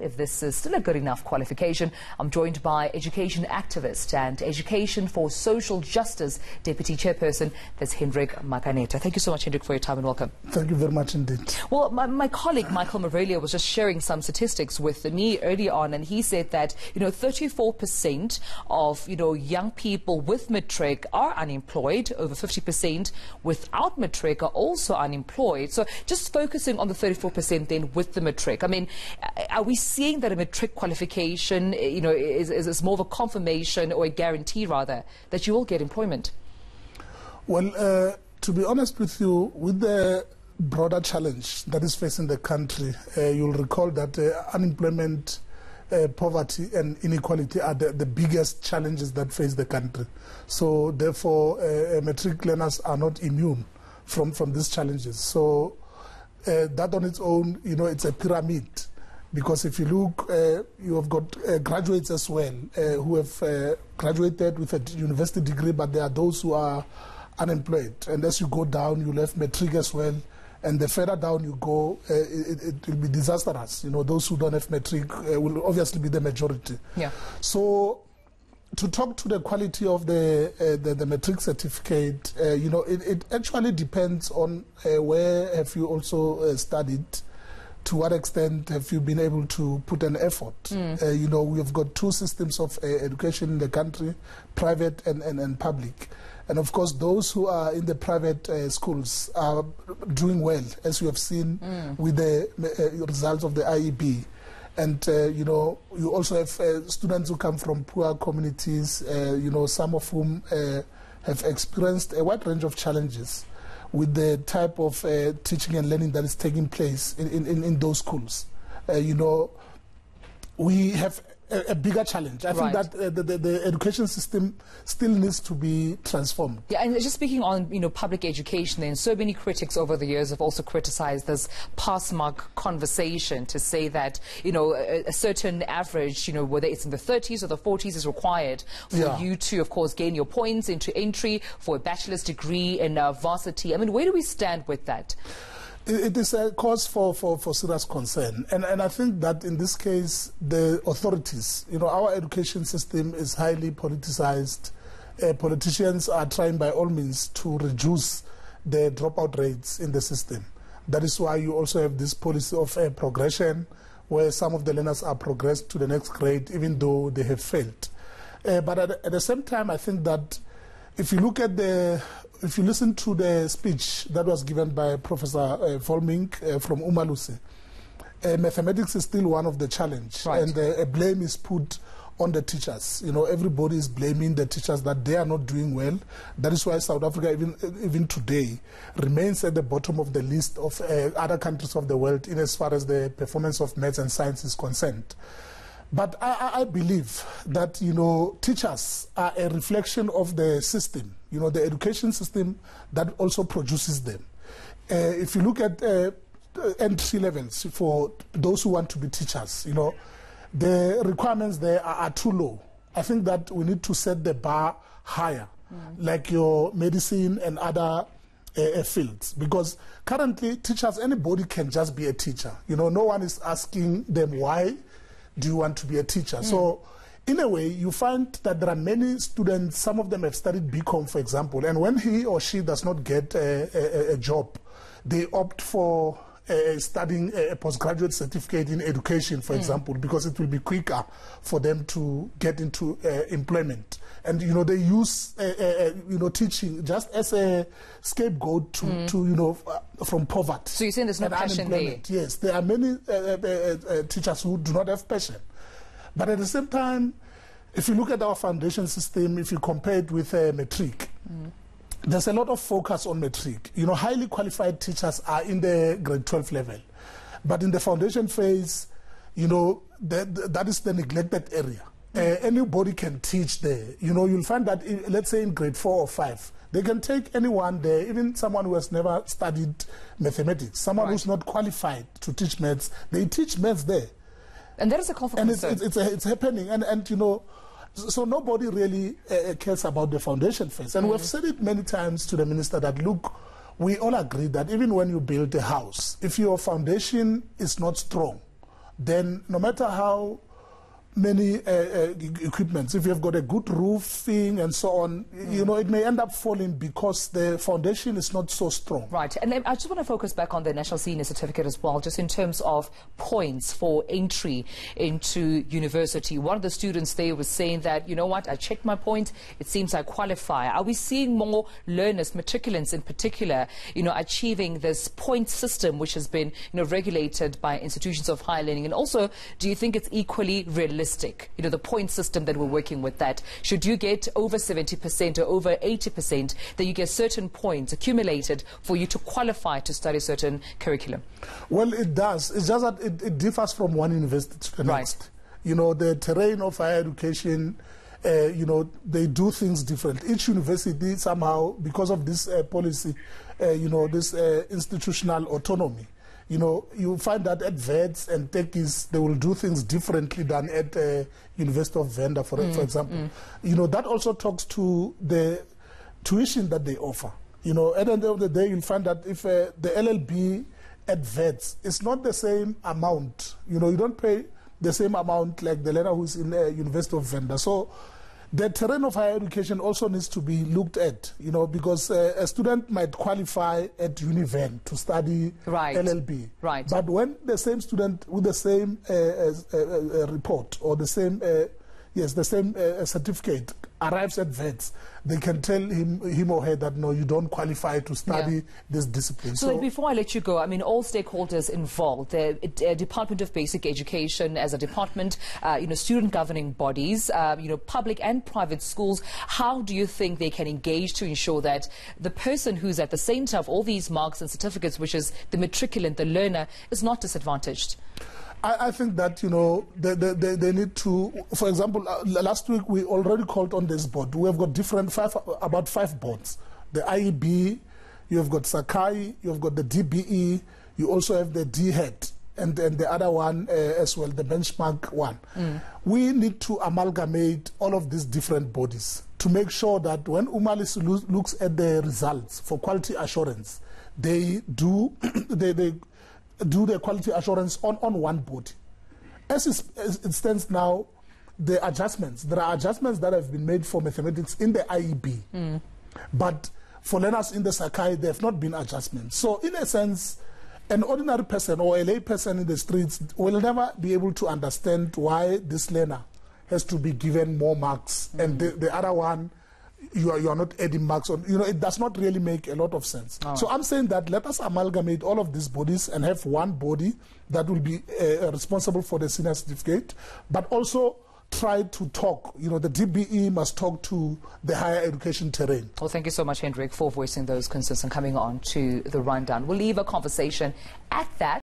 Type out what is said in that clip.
if this is still a good enough qualification. I'm joined by education activist and Education for Social Justice Deputy Chairperson, that's Hendrick Makaneta. Thank you so much, Hendrick, for your time and welcome. Thank you very much indeed. Well, my colleague Michael Mavrelia was just sharing some statistics with me earlier on, and he said that 34% of young people with matric are unemployed. Over 50% without matric are also unemployed. So just focusing on the 34% then with the matric, I mean, are we seeing that a matric qualification is more of a confirmation or a guarantee rather that you will get employment? Well, to be honest with you, with the broader challenge that is facing the country, you'll recall that unemployment, poverty and inequality are the biggest challenges that face the country. So therefore, matric learners are not immune from these challenges. So that on its own, it's a pyramid. Because if you look, you have got graduates as well who have graduated with a university degree, but there are those who are unemployed. And as you go down, you'll have matric as well. And the further down you go, it will be disastrous. Those who don't have matric will obviously be the majority. Yeah. So to talk to the quality of the matric certificate, it actually depends on where have you also studied. To what extent have you been able to put an effort? We have got two systems of education in the country, private and public. And of course, those who are in the private schools are doing well, as you have seen with the results of the IEB. And, you also have students who come from poor communities, some of whom have experienced a wide range of challenges with the type of teaching and learning that is taking place in those schools. We have a bigger challenge. I think that the education system still needs to be transformed. Yeah, and just speaking on public education, then so many critics over the years have also criticized this pass mark conversation to say that a certain average, whether it's in the 30s or the 40s, is required for you to, of course, gain your points into entry for a bachelor's degree in varsity. I mean, where do we stand with that? It is a cause for serious concern. And I think that in this case, the authorities, our education system is highly politicized. Politicians are trying by all means to reduce the dropout rates in the system. That is why you also have this policy of progression, where some of the learners are progressed to the next grade, even though they have failed. But at the same time, I think that if you listen to the speech that was given by Professor Volming from Umalusi, mathematics is still one of the challenge, and blame is put on the teachers. Everybody is blaming the teachers that they are not doing well. That is why South Africa, even today, remains at the bottom of the list of other countries of the world in as far as the performance of maths and science is concerned. But I believe that, teachers are a reflection of the system, the education system that also produces them. If you look at entry levels for those who want to be teachers, the requirements there are too low. I think that we need to set the bar higher, like your medicine and other fields. Because currently, teachers, anybody can just be a teacher. No one is asking them why do you want to be a teacher? So in a way, you find that there are many students, some of them have studied BCom, for example, and when he or she does not get a job, they opt for studying a postgraduate certificate in education, for example, because it will be quicker for them to get into employment. And, they use, teaching just as a scapegoat to from poverty. So you're saying there's no passion there? Yes, there are many teachers who do not have passion. But at the same time, if you look at our foundation system, if you compare it with matric, there's a lot of focus on matric. Highly qualified teachers are in the grade 12 level. But in the foundation phase, that is the neglected area. Anybody can teach there. You'll find that, let's say in grade 4 or 5, they can take anyone there, even someone who has never studied mathematics, someone who's not qualified to teach maths. They teach maths there. And that is a confidence. And it's happening. And so nobody really cares about the foundation phase. And we've said it many times to the minister that, look, we all agree that even when you build a house, if your foundation is not strong, then no matter how many equipments, if you've got a good roofing and so on, you know, it may end up falling because the foundation is not so strong. Right, and I just want to focus back on the National Senior Certificate as well, just in terms of points for entry into university. One of the students there was saying that, you know what, I checked my point, it seems I qualify. Are we seeing more learners, matriculants in particular, you know, achieving this point system which has been, you know, regulated by institutions of higher learning? And also, do you think it's equally realistic? You know, the point system that we're working with, that should you get over 70% or over 80%, that you get certain points accumulated for you to qualify to study certain curriculum? Well, it does. It's just that it differs from one university to the next. You know, the terrain of higher education, you know, they do things different. Each university somehow, because of this policy, you know, this institutional autonomy, you know, you find that at VETS and techies, they will do things differently than at University of Venda, for example. You know, that also talks to the tuition that they offer. You know, at the end of the day, you'll find that if the LLB at VETS is not the same amount, you know, you don't pay the same amount like the learner who's in University of Venda. So the terrain of higher education also needs to be looked at, you know, because a student might qualify at Univen to study LLB. Right. But when the same student with the same report or the same, the same certificate arrives at VETS, they can tell him or her that, no, you don't qualify to study this discipline. So before I let you go, I mean, all stakeholders involved, the Department of Basic Education as a department, you know, student governing bodies, you know, public and private schools, how do you think they can engage to ensure that the person who's at the center of all these marks and certificates, which is the matriculant, the learner, is not disadvantaged? I think that, you know, they need to, for example, last week we already called on this board. We have got about five boards. The IEB, you have got Sakai, you have got the DBE, you also have the DHET, and then the other one as well, the benchmark one. We need to amalgamate all of these different bodies to make sure that when Umalis looks at the results for quality assurance, they do do the quality assurance on one body. As it stands now, there are adjustments that have been made for mathematics in the IEB. But for learners in the Sakai, there have not been adjustments. So in a sense, an ordinary person or a lay person in the streets will never be able to understand why this learner has to be given more marks and the other one, you are not adding marks on. You know, it does not really make a lot of sense. So I'm saying that let us amalgamate all of these bodies and have one body that will be responsible for the senior certificate, but also try to talk. You know, the DBE must talk to the higher education terrain. Well, thank you so much, Hendrick, for voicing those concerns and coming on to the rundown. We'll leave a conversation at that.